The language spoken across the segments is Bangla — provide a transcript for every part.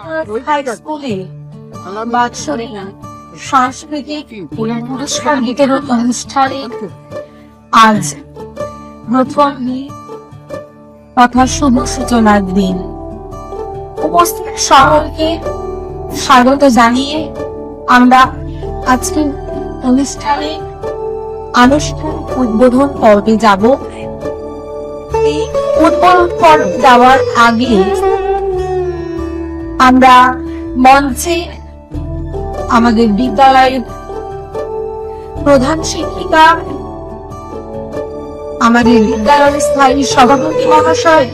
হাই স্কুলে বাৎসরিক সাংস্কৃতিক পুরস্কার বিতরণ অনুষ্ঠানে আজ প্রথম তথা শুভ সূচনার দিন। উপস্থিত সকলকে স্বাগত জানিয়ে আমরা আজকে অনুষ্ঠানে আনুষ্ঠানিক উদ্বোধন পর্বে যাব। এই উদ্বোধন পর্ব যাওয়ার আগে আমরা মঞ্চে আমাদের বিদ্যালয়ের প্রধান শিক্ষিকা, আমাদের বিদ্যালয়ের স্থায়ী সভাপতি মহাশয়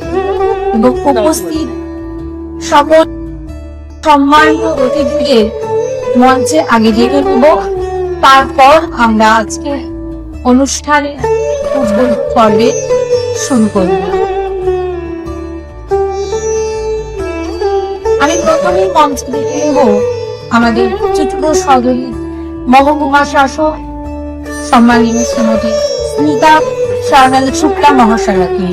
এবং উপস্থিত সকল সম্মানিত অতিথিদের মঞ্চে আগে ডেকে নেব। তারপর আমরা আজকে অনুষ্ঠানে উদ্বোধন পর্বে শুরু করব। আমি প্রথমেই মঞ্চে ডেকে নেব আমাদের চতুর্থ সদরী মহকুমা শাসক সম্মানীয় শ্রীমতী স্মিতা সান্যাল শুক্লা মহাশয়াকে।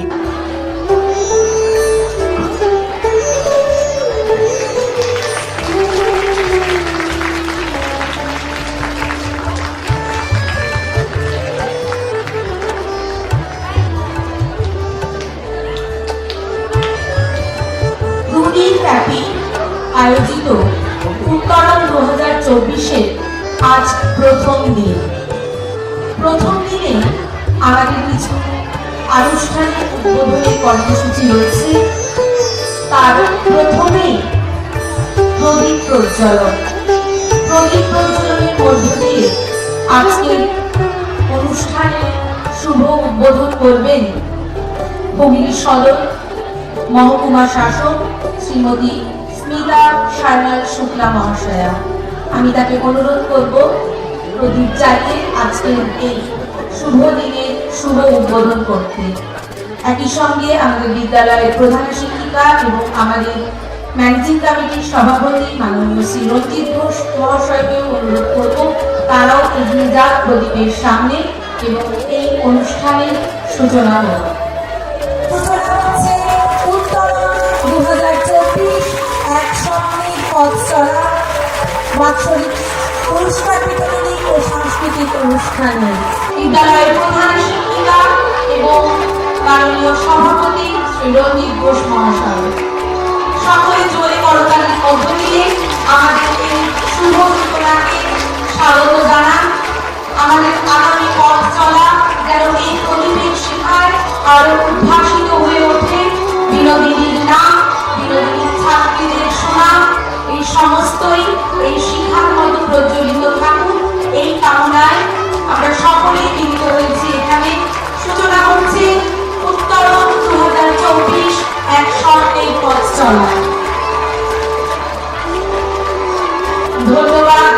দুদিনব্যাপী আয়োজিত উত্তরণ 2024-এর আজ প্রথম দিন। প্রথম দিনে আমাদের কিছু আনুষ্ঠানিক উদ্বোধনের কর্মসূচি রয়েছে। তার প্রথমেই প্রদীপ প্রজ্বলন। প্রদীপ প্রজ্বলনের মধ্য দিয়ে আজকের অনুষ্ঠানে শুভ উদ্বোধন করবেন হুগলি সদর মহকুমা শাসক শ্রীমতী স্মিতা সান্যাল শুক্লা মহাশয়া। আমি তাকে অনুরোধ করব প্রদীপ জ্বালিয়ে আজকের এই শুভ দিনের শুভ উদ্বোধন করতে। একই সঙ্গে আমাদের বিদ্যালয়ের প্রধান শিক্ষিকা এবং আমাদের ম্যানেজিং কমিটির সভাপতি মাননীয় শ্রী রঞ্জিত ঘোষ মহাশয়কেও অনুরোধ করব তারাও এগিয়ে যাক প্রদীপের সামনে এবং এই অনুষ্ঠানের সূচনা হোক। 2024 এক সঙ্গে পথ চলা বাৎসরিক পুরস্কার বিতরণী ও সাংস্কৃতিক অনুষ্ঠানে বিদ্যালয়ের প্রধান শিক্ষিকা এবং মাননীয় সভাপতি শ্রী রঞ্জিত ঘোষ মহাশয় সকলে জোরে করতালির মধ্য দিয়ে আমাদের এই শুভ সূচনাকে স্বাগত জানান। আমাদের আগামী পথ চলা যেন এই প্রদীপের শিখায় আরো উদ্ভাসিত হয়ে ওঠে। বিনোদিনীর নাম, বিনোদিনীর ছাত্রীদের সুনাম, এই সমস্তই এই শিখার মতো প্রজ্বলিত থাকুন এই কামনায় আমরা সকলেই মিলিত হয়েছি এখানে। সূচনা হচ্ছে উত্তরণ 2024 এক স্বর্ণের পথ চলা। ধন্যবাদ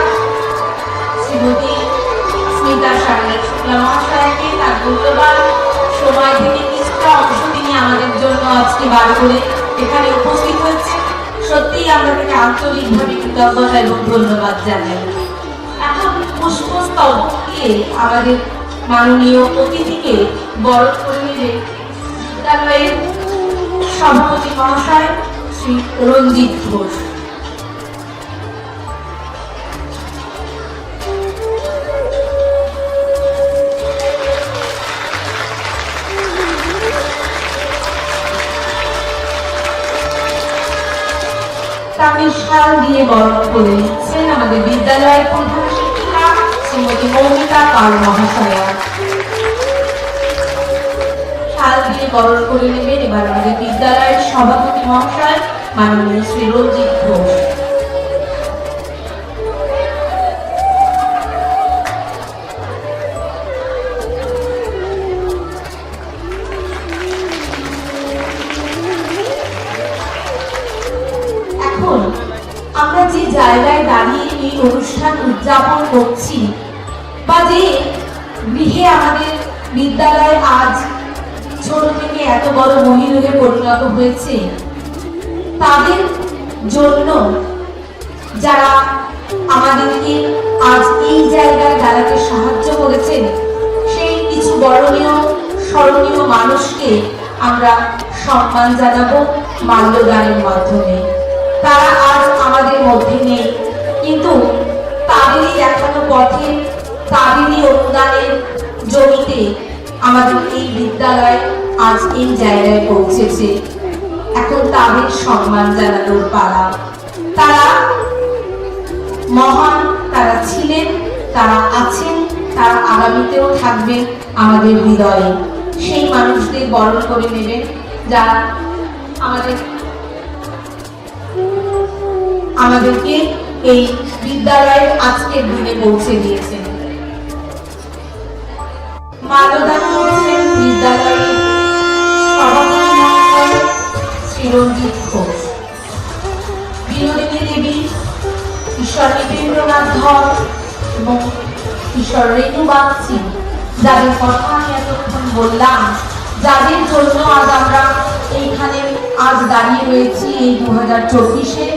শ্রীমতী স্মিতা সান্যাল শুক্লা মহাশয়াকে তার মূল্যবান সময় থেকে কিছুটা অংশ তিনি আমাদের জন্য আজকে বার করে এখানে উপস্থিত হয়েছে। সত্যিই আমরা তাকে আন্তরিকভাবে কৃতজ্ঞতা এবং ধন্যবাদ জানাই। এখন পুষ্পস্তবক দিয়ে আমাদের মাননীয় অতিথিকে বরণ করে নেবে বিদ্যালয়ের সভাপতি মহাশয় শ্রী রঞ্জিত ঘোষ। তাকে শাল দিয়ে বরণ করে নিচ্ছেন আমাদের বিদ্যালয়ের প্রধান শিক্ষিকা শ্রীমতী মৌমিতা পাল মহাশয়া। শাল দিয়ে বরণ করে নেবেন এবার আমাদের বিদ্যালয়ের সভাপতি মহাশয় মাননীয় শ্রী রঞ্জিত ঘোষ। আমরা যে জায়গায় দাঁড়িয়ে এই অনুষ্ঠান উদযাপন করছি বা যে গৃহে আমাদের বিদ্যালয় আজ ছোট থেকে এত বড় মহিরুহে পরিণত হয়েছে, তাদের জন্য যারা আমাদেরকে আজ এই জায়গায় দাঁড়াতে সাহায্য করেছেন সেই কিছু বরণীয় স্মরণীয় মানুষকে আমরা সম্মান জানাবো মাল্যদানের মাধ্যমে। তারা আজ আমাদের মধ্যে নেই, কিন্তু তাদেরই দেখানো পথে, তাদেরই অনুদানের জমিতে আমাদের এই বিদ্যালয় আজ এই জায়গায় পৌঁছেছে। এখন তাদের সম্মান জানানোর পালা। তারা মহান, তারা ছিলেন, তারা আছেন, তারা আগামীতেও থাকবেন আমাদের হৃদয়ে। সেই মানুষদের বরণ করে নেবেন যারা আমাদেরকে এই বিদ্যালয়ের আজকের দিনে পৌঁছে দিয়েছেন। মাল্যদান করছেন বিদ্যালয়ের সভাপতি মহোদয় শ্রী রঞ্জিত ঘোষ, বিনোদিনী দেবী, ঈশ্বর নীতিন্দ্রনাথ ধর এবং ঈশ্বর রেণু বাগচি, যাদের কথা আমি এতক্ষণ বললাম, যাদের জন্য আজ আমরা এইখানে আজ দাঁড়িয়ে রয়েছি এই 2024-এ,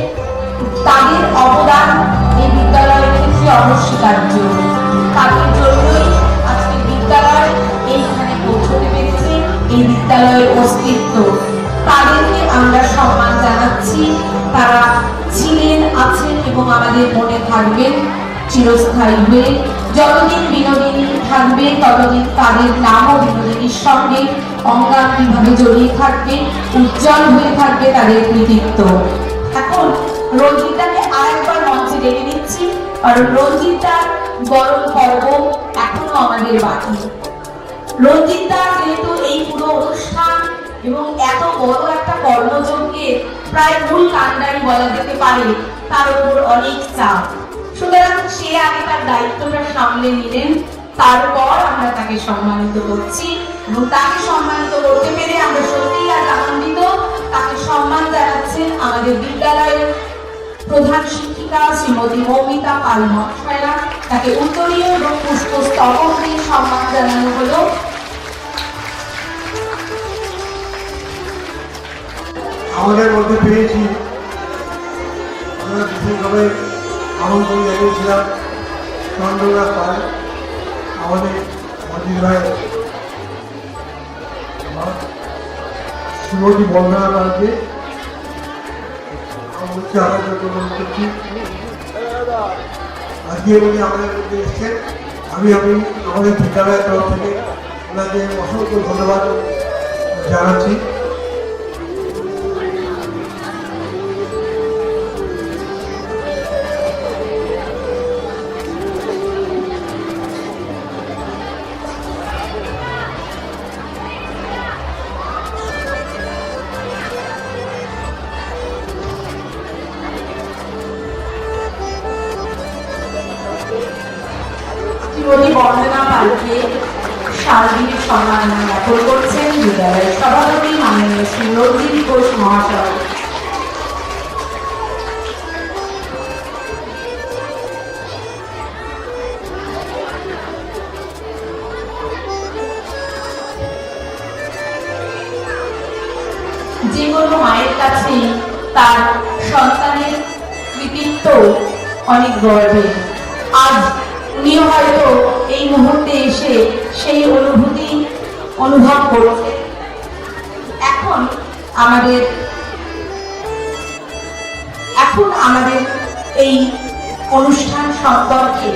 তাদের অবদান এই বিদ্যালয়ের ক্ষেত্রে অনস্বীকার্য। তাদের জন্যই আজকে বিদ্যালয় এইখানে পৌঁছতে পেরেছে, এই বিদ্যালয়ের অস্তিত্ব। তাদেরকে আমরা সম্মান জানাচ্ছি। তারা ছিলেন, আছেন এবং আমাদের মনে থাকবেন চিরস্থায়ী হয়ে। যতদিন বিনোদিনী থাকবে ততদিন তাদের নামও বিনোদিনীর সঙ্গে অঙ্গাঙ্গিভাবে জড়িয়ে থাকবে, উজ্জ্বল হয়ে থাকবে তাদের কৃতিত্ব। এখন রঞ্জিতাকে আরেকবার মঞ্চে ডেকে দিচ্ছি, কারণ রঞ্জিতার বরণ পর্ব এখনো আমাদের বাকি। রঞ্জিতা যেহেতু এই পুরো অনুষ্ঠান এবং এত বড় একটা কর্মযজ্ঞের প্রায় মূল কাণ্ডারি বলা যেতে পারে, তার উপর অনেক চাপ, সুতরাং সে আগে তার দায়িত্বটা সামলে নিলেন। তারপর আমরা তাকে সম্মানিত করছি এবং তাকে সম্মানিত করতে পেরে আমরা সত্যিই আজ আনন্দিত। তাকে সম্মান জানাচ্ছেন আমাদের বিদ্যালয়ের প্রধান শিক্ষিকা শ্রীমতী মৌমিতা পাল মহাশয়া। তাকে উত্তরীয় এবং পুষ্পস্তবক দিয়ে সম্মান জানানো হলো। আমাদের মধ্যে পেয়েছি, আমরা বিশেষভাবে আমন্ত্রণ জানিয়েছিলাম চন্দ্রনাথ পাল, আমাদের মন্দির ভাই, শ্রীমতী বন্দনা পালকে করছি। আজকে উনি আমাদের মধ্যে এসছেন। আমি আমাদের বিদ্যালয়ের তরফ থেকে ওনাকে অসংখ্য ধন্যবাদ জানাচ্ছি। শ্রীমতী বন্দনা পালকে সার্বিক সম্মান জ্ঞাপন করছেন বিদ্যালয়ের সভাপতি মাননীয় শ্রী রঞ্জিত ঘোষ মহাশয়। যে কোনো মায়ের কাছে তার সন্তানের কৃতিত্ব অনেক গর্বের। আজ উনিও হয়তো এই মুহূর্তে এসে সেই অনুভূতি অনুভব করছে। এখন আমাদের এই অনুষ্ঠান সম্পর্কে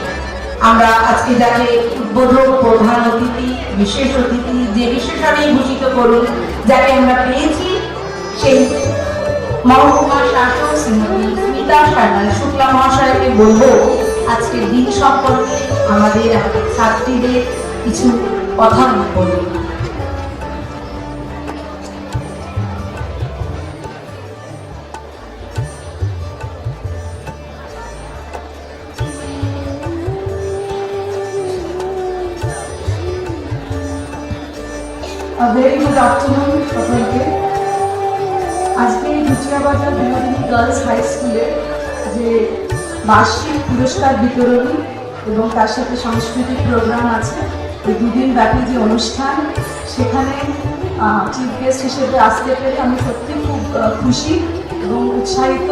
আমরা আজকে যাকে উদ্বোধক, প্রধান অতিথি, বিশেষ অতিথি, যে বিশেষণেই ভূষিত করুন, যাকে আমরা পেয়েছি, সেই মহকুমা শাসক শ্রীমতী স্মিতা সান্যাল শুক্লা মহাশয়কে বলবো আজকের দিন সম্পর্কে আমাদের ছাত্রীদের কিছু কথা বলুন। ভেরি গুড আফটারনুন সকলকে। আজকে দুচিয়াবাজার বিনোদিনী গার্লস হাই স্কুলের যে বার্ষিক পুরস্কার বিতরণী এবং তার সাথে সাংস্কৃতিক প্রোগ্রাম আছে, এই দুদিন ব্যাপী যে অনুষ্ঠান, সেখানে চিফ গেস্ট হিসেবে আসতে পেরে আমি সত্যি খুব খুশি এবং উৎসাহিত।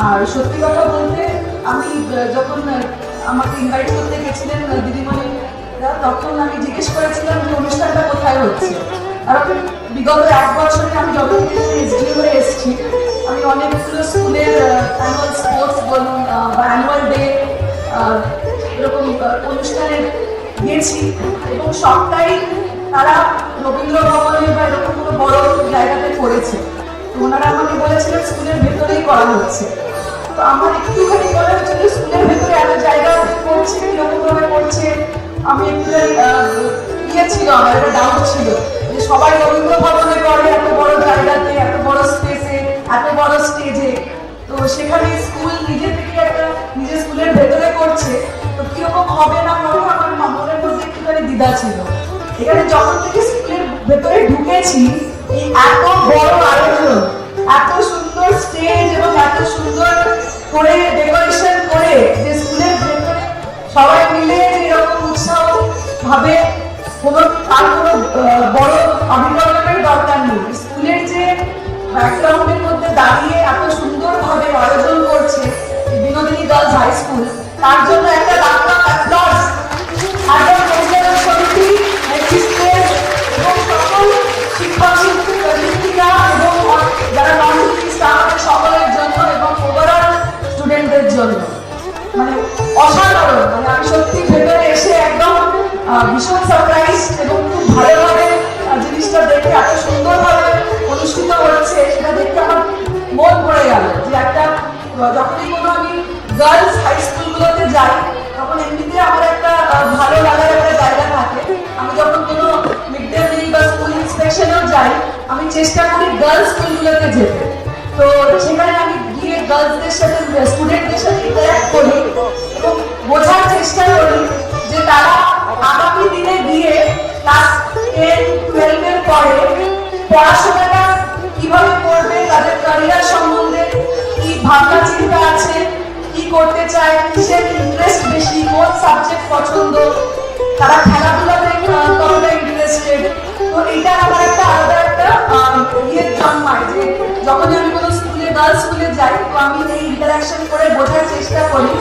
আর সত্যি কথা বলতে আমি যখন আমাকে ইনভাইট করতে গেছিলেন দিদিমণি, তখন আমি জিজ্ঞেস করেছিলাম যে অনুষ্ঠানটা কোথায় হচ্ছে। আর বিগত 1 বছরে আমি যতদিন এসডিও হয়ে এসেছি, আমি অনেক অনেকগুলো স্কুলের অ্যানুয়াল স্পোর্টস বলুন বা অ্যানুয়াল ডে এরকম অনুষ্ঠানে গিয়েছি এবং সবটাই তারা রবীন্দ্র ভবনে বা এরকম কোনো বড় জায়গাতে করেছে। তো ওনারা আমাকে বলেছিলেন স্কুলের ভেতরেই করা হচ্ছে। তো আমার একটুখানি মনে হচ্ছে যে স্কুলের ভেতরে এত জায়গা করছে, কিরকমভাবে করছে, আমি একটু ছিল, আমার একটা ডাউট ছিল যে সবাই রবীন্দ্র ভবনে করে এত বড় জায়গাতে, এত বড় স্পেসে, এত বড় স্টেজে, তো সেখানে স্কুল নিজে থেকে একটা নিজের স্কুলের ভেতরে করছে, তো কিরকম হবে না হবে আমার মনের মধ্যে একটুখানি দ্বিধা ছিল। এখানে যখন থেকে স্কুলের ভেতরে ঢুকেছি, এই এত বড় আয়োজন, এত সুন্দর স্টেজ এবং এত সুন্দর করে ডেকোরেশন করে যে স্কুলের ভেতরে সবাই মিলে এরকম উৎসাহ ভাবে তার কোনো বড় অভিভাবকের দরকার নেই। স্কুলের যে ব্যাকগ্রাউন্ডের মধ্যে দাঁড়িয়ে এত সুন্দরভাবে আয়োজন করছে বিনোদিনী গার্লস হাই স্কুল, তার জন্য একটা রাস্তা অ্যাপ্লজ একদম পরিচালন সমিতি, হেডমিস্ট্রেস এবং সকল শিক্ষক শিক্ষিকা এবং যারা নন টিচিং স্টাফ সকলের জন্য এবং ওভারঅল স্টুডেন্টদের জন্য মানে অসাধারণ। মানে আমি সত্যি ভেতরে এসে একদম ভীষণ সারপ্রাইজ এবং খুব ভালোভাবে জিনিসটা দেখে এত সুন্দরভাবে অনুষ্ঠিত হচ্ছে সেটা দেখে আমার মন পড়ে গেল যে একটা যখনই কোনো আমি গার্লস হাই স্কুলগুলোতে যাই তখন এমনিতে আমার একটা ভালো লাগার একটা জায়গা থাকে। আমি যখন কোনো মিড ডে মিল বা স্কুল ইন্সপেকশনেও যাই আমি চেষ্টা করি গার্লস স্কুলগুলোতে যেতে। তো সেখানে আমি গিয়ে গার্লসদের সাথে স্টুডেন্টদের সাথে ইন্টারঅ্যাক্ট করি এবং বোঝার চেষ্টা করি যে তারা আগামী দিনে গিয়ে ক্লাস 10-12 এর পরে পড়াশোনাটা কিভাবে করবে, তাদের ক্যারিয়ার সম্বন্ধে কি ভাবনা চিন্তা আছে, কি করতে চায়, কিসের ইন্টারেস্ট বেশি, কোন সাবজেক্ট পছন্দ, তারা খেলাধুলাতে কতটা ইন্টারেস্টেড। তো এটা আমার একটা আলাদা একটা জন্মায় যে যখনই আমি কোনো স্কুলে গার্লস স্কুলে যাই তো আমি এই ইন্টারাকশন করে বোঝার চেষ্টা করি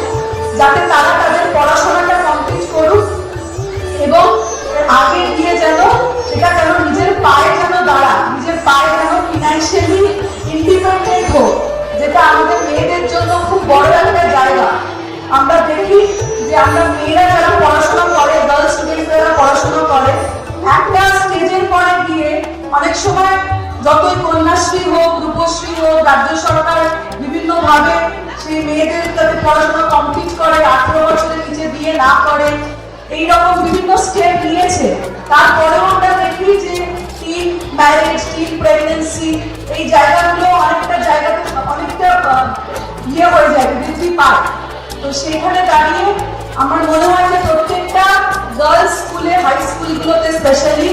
যাতে তারা তাদের পড়াশোনাটা কমপ্লিট করুক এবং আগে গিয়ে যেন সেটা যেন নিজের পায়ে যেন দাঁড়ায়, নিজের পায়ে যেন ফিনান্সিয়ালি ইন্ডিপেন্ডেন্ট হোক, যেটা আমাদের মেয়েদের জন্য খুব বড় একটা জায়গা। আমরা দেখি যে আমরা মেয়েরা যারা পড়াশোনা করে, গার্লস স্টুডেন্টরা পড়াশোনা করে, একটা স্টেজের পরে গিয়ে অনেক সময় যতই কন্যাশ্রী হোক, রূপশ্রী হোক, রাজ্য সরকার বিভিন্নভাবে সেই মেয়েদের তাদের পড়াশোনা কমপ্লিট করে 18 বছরের নিচে বিয়ে না করে, এইরকম বিভিন্ন স্টেপ নিয়েছে। তারপরেও আমরা দেখি যে টিন ম্যারেজ, টিন প্রেগনেন্সি এই জায়গাগুলো অনেকটা জায়গাতে অনেকটা হয়ে যায়, বৃদ্ধি পায়। তো সেখানে দাঁড়িয়ে আমার মনে হয় যে প্রত্যেকটা গার্লস স্কুলে, হাই স্কুলগুলোতে স্পেশালি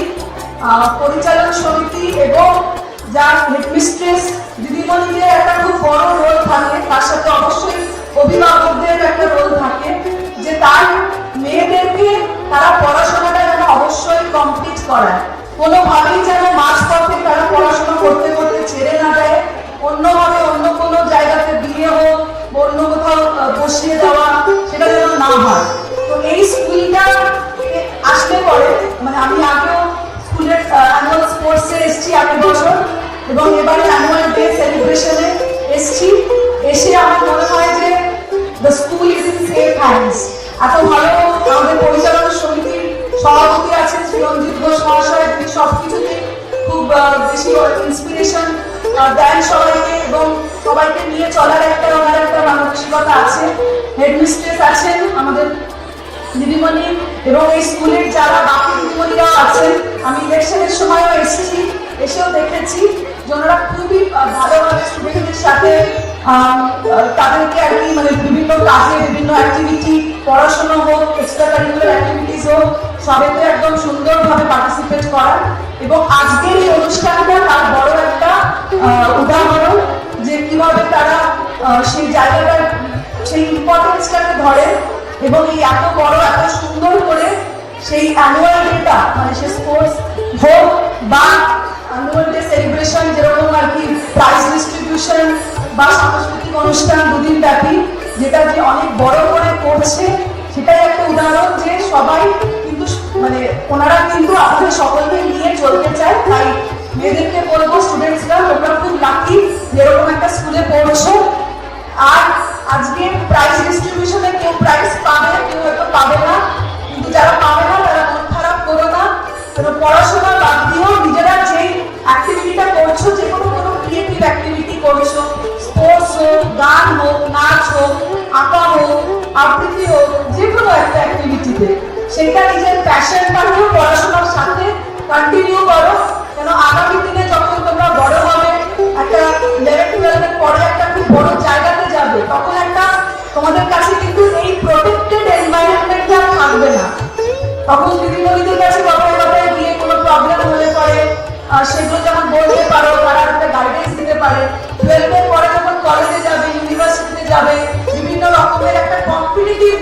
পরিচালন সমিতি এবং যার হেডমিস্ট্রেস দিদিমণিদের একটা খুব বড় রোল থাকে, তার সাথে অবশ্যই অভিভাবকদের একটা রোল থাকে যে তার মেয়েদেরকে তারা পড়াশোনাটা যেন অবশ্যই কমপ্লিট করায়, কোনোভাবেই যেন মাঝপথে তারা পড়াশোনা করতে করতে ছেড়ে না দেয়, অন্যভাবে অন্য কোনো জায়গাতে বিয়ে হোক, অন্য কোথাও বসিয়ে দেওয়া, সেটা যেন না হয়। তো এই স্কুলটা আসলে পরে মানে আমি আগেও স্কুলের অ্যানুয়াল স্পোর্টসে এসেছি আগের বছর এবং এবারে অ্যানুয়াল ডে সেলিব্রেশনে এসেছি। এসে আমার মনে হয় যে the school is in safe hands. এত ভালো আমাদের পরিচালনা সমিতির সভাপতি আছেন চিরঞ্জিত ঘোষ মহাশয়, তিনি সবকিছুতে খুব বেশি ইন্সপিরেশন দেন সবাইকে এবং সবাইকে নিয়ে চলার একটা ওনার একটা মানসিকতা আছে। হেডমিস্ট্রেস আছেন আমাদের দিদিমণি এবং এই স্কুলের যারা বাকি দিদিমণিরাও আছেন, আমি ইলেকশনের সময়ও এসেছি, এসেও দেখেছি যে ওনারা খুবই ভালোভাবে স্টুডেন্টদের সাথে তাদেরকে আর কি মানে বিভিন্ন কাজে, বিভিন্ন অ্যাক্টিভিটি, পড়াশোনা হোক, এক্সট্রা কারিকুলার অ্যাক্টিভিটিস হোক, সবেতে একদম সুন্দরভাবে পার্টিসিপেট করা। এবং আজকের এই অনুষ্ঠানটা তার বড় একটা উদাহরণ যে কিভাবে তারা সেই জায়গাটার সেই ইম্পর্টেন্সটাকে ধরে এবং এই এত বড় এত সুন্দর করে সেই অ্যানুয়াল ডেটা মানে সে স্পোর্টস হোক বা অ্যানুয়াল ডে সেলিব্রেশন যেরকম আর কি প্রাইজ ডিস্ট্রিবিউশন বা সাংস্কৃতিক অনুষ্ঠান দুদিন ব্যাপী যেটা যে অনেক বড় করে করছে, সেটাই একটা উদাহরণ যে সবাই কিন্তু মানে ওনারা কিন্তু আমাদের সকলকে নিয়ে চলতে চায়। তাই মেয়েদেরকে বলবো স্টুডেন্টসরা তোমরা খুব লাকি যেরকম একটা স্কুলে পড়ছো আবৃত্তি হোক, যে কোনো একটা অ্যাক্টিভিটিতে সেটা নিজের প্যাশনটাকেও পড়াশোনার সাথে কন্টিনিউ করো, কেন আগামী দিনে যখন তোমরা বড় হবে, একটা 11-12 পরে একটা খুব বড় জায়গাতে যাবে, তখন একটা তোমাদের কাছে কিন্তু এই প্রোটেক্টেড এনভায়রনমেন্টটা থাকবে না। তখন দিদিমণিদের কাছে কথায় কথায় গিয়ে কোনো প্রবলেম হলে পরে সেগুলো যেমন বলতে পারো, তারা একটা গাইডেন্স দিতে পারে। 12 পরে যখন কলেজে যাবে, ইউনিভার্সিটিতে যাবে, বিভিন্ন রকমের একটা কম্পিটিটিভ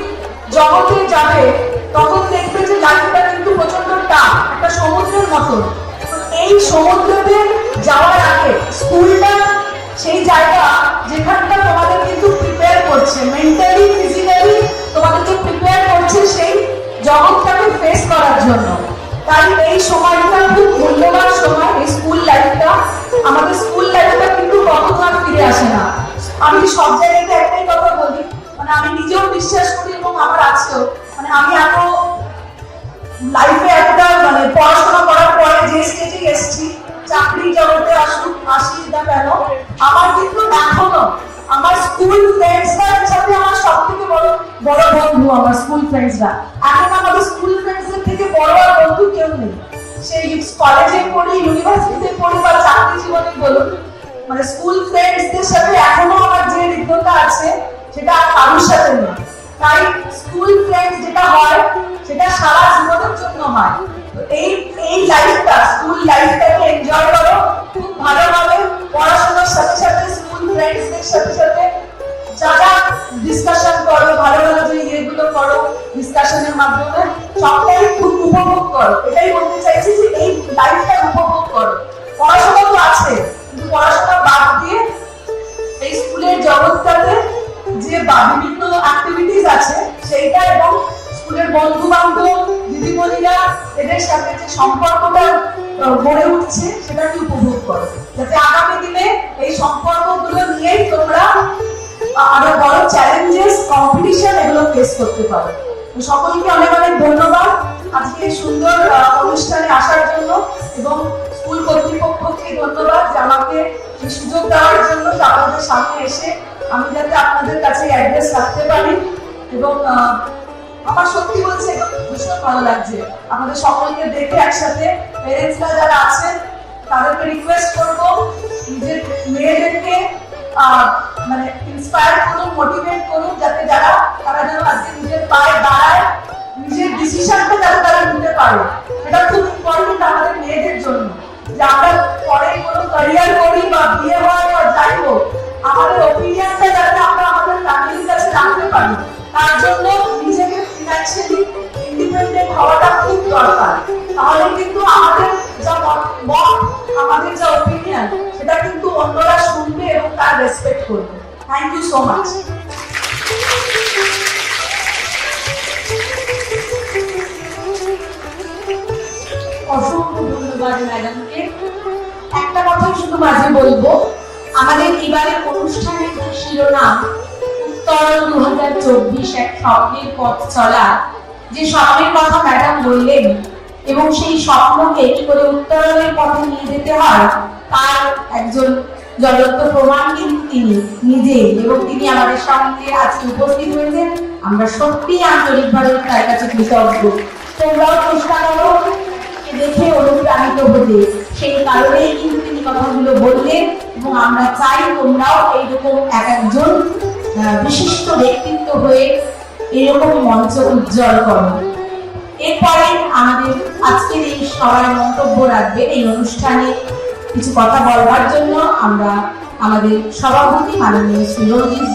জগতে যাবে, তখন দেখবে যে লাইফটা কিন্তু প্রচন্ড টাফ, একটা সমুদ্রের মতো। এই সমুদ্রতে যাওয়ার আগে স্কুলটা সেই জায়গা যেখানটা তোমাদের কিন্তু প্রিপেয়ার করছে, মেন্টালি ফিজিক্যালি তোমাদেরকে প্রিপেয়ার করছে সেই জগৎটাকে ফেস করার জন্য। তাই এই সময়টা খুব মূল্যবান সময়, এই স্কুল লাইফটা। আমাদের স্কুল লাইফটা কিন্তু কখনো আর ফিরে আসে না। আমি সব জায়গাতে একটাই কথা বলি, মানে আমি নিজেও বিশ্বাস করি এবং আমার আছেও, মানে আমি এত লাইফে একটা মানে পড়াশোনা করার পরে যে স্টেজে এসেছি, চাকরি জগতে আসি না কেন, আমার কিন্তু এখনো আমার স্কুল ফ্রেন্ডসদের সাথে আমার সব থেকে বড় বন্ধু আমার স্কুল ফ্রেন্ডসরা। এখন আমাদের স্কুল ফ্রেন্ডসদের থেকে বড় আর বন্ধু কেউ নেই। সেই কলেজে পড়ি, ইউনিভার্সিটিতে পড়ি বা চাকরি জীবনে বলুন, মানে স্কুল ফ্রেন্ডসদের সাথে এখনো আমার যে হৃদ্যতা আছে সেটা আর কারোর সাথে নেই। তাই স্কুল ফ্রেন্ডস যেটা হয় সেটা সারা জীবনের জন্য হয়। এই লাইফটা, স্কুল লাইফটাকে এনজয় করো খুব ভালোভাবে, পড়াশোনার সাথে সাথে স্কুল ফ্রেন্ডসদের সাথে সাথে যা যা ডিসকাশন করো, ভালো ভালো যে ইয়েগুলো করো ডিসকাশনের মাধ্যমে, সবটাই খুব উপভোগ করো। এটাই বলতে চাইছি যে এই লাইফটা উপভোগ করো। পড়াশোনা তো আছে, কিন্তু পড়াশোনা বাদ দিয়ে এই স্কুলের জগৎটাতে যে বিভিন্ন অ্যাক্টিভিটিস আছে সেইটা, এবং স্কুলের বন্ধু বান্ধব, দিদিমণিরা, এদের সাথে যে সম্পর্কটা গড়ে উঠছে সেটাকে উপভোগ করো, যাতে আগামী দিনে এই সম্পর্কগুলো নিয়েই তোমরা আরো বড় চ্যালেঞ্জেস, কম্পিটিশন এগুলো ফেস করতে পারো। তো সকলকে অনেক অনেক ধন্যবাদ আজকে এই সুন্দর অনুষ্ঠানে আসার জন্য, এবং স্কুল কর্তৃপক্ষকে ধন্যবাদ যে আমাকে এই সুযোগ দেওয়ার জন্য আপনাদের সামনে এসে আমি যাতে আপনাদের কাছে অ্যাড্রেস রাখতে পারি। এবং আমার সত্যি বলছে ভীষণ ভালো লাগছে আপনাদের সকলকে দেখে একসাথে। প্যারেন্টসরা যারা আছেন তাদেরকে রিকোয়েস্ট করবো নিজের মেয়েদেরকে মানে ইন্সপায়ার করুন, মোটিভেট করুন, যাতে তারা যেন আজকে নিজের পায়ে দাঁড়ায়, নিজের ডিসিশনটা যাতে তারা নিতে পারে। এটা খুব ইম্পর্টেন্ট আমাদের মেয়েদের জন্য, যে আমরা পরে কোনো ক্যারিয়ার করি বা বিয়ে হয় বা যাই হোক, আমাদের ওপিনিয়নটা যাতে আমরা আমাদের ফ্যামিলির কাছে রাখতে পারি, তার জন্য নিজেকে ফিনান্সিয়ালি ইন্ডিপেন্ডেন্ট হওয়াটা খুব দরকার। তাহলে কিন্তু আমাদের যা মত, আমাদের যা ওপিনিয়ন, সেটা কিন্তু অন্যরা শুনবে এবং তার রেসপেক্ট করবে। Thank you so much. অসংখ্য ধন্যবাদ ম্যাডামকে। একটা কথাই শুধু মাঝে বলবো, আমাদের এবারের অনুষ্ঠানের যে শিরোনাম উত্তরণ 2024 এক স্বপ্নের পথ চলা, যে স্বপ্নের কথা ম্যাডাম বললেন এবং সেই স্বপ্নকে কি করে উত্তরণের পথে নিয়ে যেতে হয় তার একজন জ্বলন্ত প্রমাণ কিন্তু তিনি নিজে, এবং তিনি আমাদের সঙ্গে আজকে উপস্থিত হয়েছেন। আমরা সত্যি আন্তরিকভাবে তার কাছে কৃতজ্ঞ। তোমরাও চেষ্টা করো দেখে অনুপ্রাণিত হতে, সেই কারণেই কিন্তু তিনি কথাগুলো বললেন, এবং আমরা চাই তোমরাও এইরকম একজন বিশিষ্ট ব্যক্তিত্ব হয়ে এরকম মঞ্চ উজ্জ্বল করো। এরপরে আমাদের আজকের এই সভায় মন্তব্য রাখবেন, এই অনুষ্ঠানে কিছু কথা বলবার জন্য আমরা আমাদের সভাপতি মাননীয় শ্রী রঞ্জিত